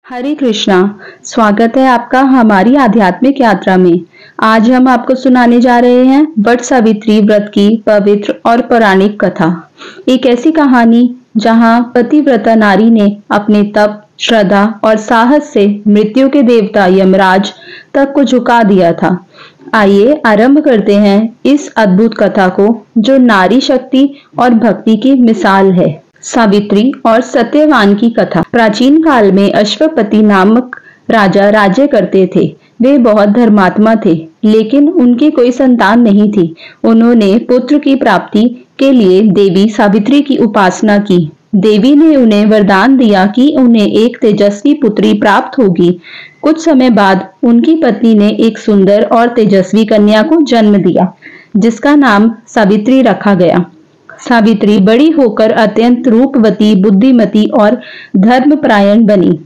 हरे कृष्णा। स्वागत है आपका हमारी आध्यात्मिक यात्रा में। आज हम आपको सुनाने जा रहे हैं वट सावित्री व्रत की पवित्र और पौराणिक कथा। एक ऐसी कहानी जहां पतिव्रता नारी ने अपने तप, श्रद्धा और साहस से मृत्यु के देवता यमराज तक को झुका दिया था। आइए आरंभ करते हैं इस अद्भुत कथा को, जो नारी शक्ति और भक्ति की मिसाल है। सावित्री और सत्यवान की कथा। प्राचीन काल में अश्वपति नामक राजा राज्य करते थे। वे बहुत धर्मात्मा थे, लेकिन उनकी कोई संतान नहीं थी। उन्होंने पुत्र की प्राप्ति के लिए देवी सावित्री की उपासना की। देवी ने उन्हें वरदान दिया कि उन्हें एक तेजस्वी पुत्री प्राप्त होगी। कुछ समय बाद उनकी पत्नी ने एक सुंदर और तेजस्वी कन्या को जन्म दिया, जिसका नाम सावित्री रखा गया। सावित्री बड़ी होकर अत्यंत रूपवती, बुद्धिमती और धर्मपरायण बनी।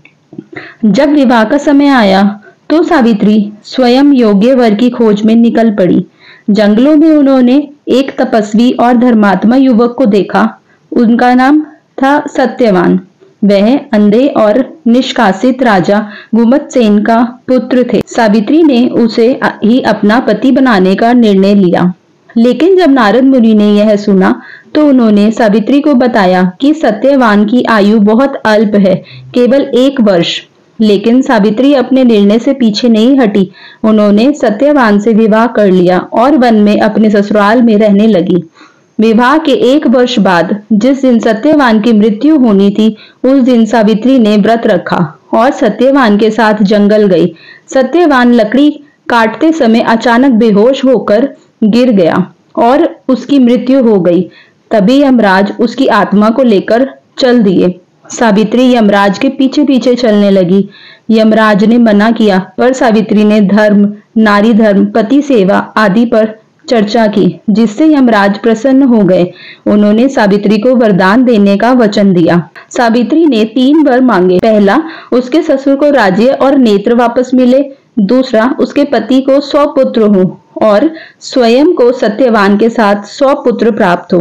जब विवाह का समय आया तो सावित्री स्वयं योग्य वर की खोज में निकल पड़ी। जंगलों में उन्होंने एक तपस्वी और धर्मात्मा युवक को देखा। उनका नाम था सत्यवान। वह अंधे और निष्कासित राजा गुमतसेन का पुत्र थे। सावित्री ने उसे ही अपना पति बनाने का निर्णय लिया। लेकिन जब नारद मुनि ने यह सुना तो उन्होंने सावित्री को बताया कि सत्यवान की आयु बहुत अल्प है, केवल 1 वर्ष। लेकिन सावित्री अपने निर्णय से पीछे नहीं हटी। उन्होंने सत्यवान से विवाह कर लिया और वन में अपने ससुराल में रहने लगी। विवाह के 1 वर्ष बाद, जिस दिन सत्यवान की मृत्यु होनी थी, उस दिन सावित्री ने व्रत रखा और सत्यवान के साथ जंगल गई। सत्यवान लकड़ी काटते समय अचानक बेहोश होकर गिर गया और उसकी मृत्यु हो गई। तभी यमराज उसकी आत्मा को लेकर चल दिए। सावित्री यमराज के पीछे पीछे चलने लगी। यमराज ने मना किया, पर सावित्री ने धर्म, नारी धर्म, पति सेवा आदि पर चर्चा की, जिससे यमराज प्रसन्न हो गए। उन्होंने सावित्री को वरदान देने का वचन दिया। सावित्री ने 3 वर मांगे। पहला, उसके ससुर को राज्य और नेत्र वापस मिले। दूसरा, उसके पति को 100 पुत्र हो और स्वयं को सत्यवान के साथ 100 पुत्र प्राप्त हो।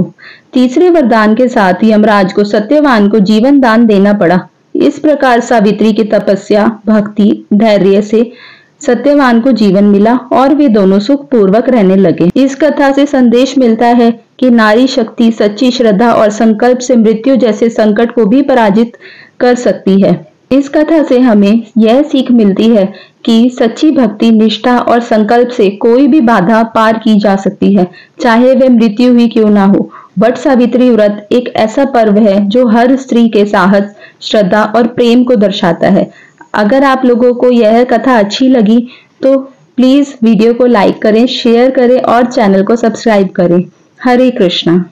तीसरे वरदान के साथ यमराज को सत्यवान को जीवन दान देना पड़ा। इस प्रकार सावित्री की तपस्या, भक्ति, धैर्य से सत्यवान को जीवन मिला और वे दोनों सुख पूर्वक रहने लगे। इस कथा से संदेश मिलता है कि नारी शक्ति सच्ची श्रद्धा और संकल्प से मृत्यु जैसे संकट को भी पराजित कर सकती है। इस कथा से हमें यह सीख मिलती है कि सच्ची भक्ति, निष्ठा और संकल्प से कोई भी बाधा पार की जा सकती है, चाहे वह मृत्यु ही क्यों ना हो। वट सावित्री व्रत एक ऐसा पर्व है जो हर स्त्री के साहस, श्रद्धा और प्रेम को दर्शाता है। अगर आप लोगों को यह कथा अच्छी लगी तो प्लीज वीडियो को लाइक करें, शेयर करें और चैनल को सब्सक्राइब करें। हरे कृष्णा।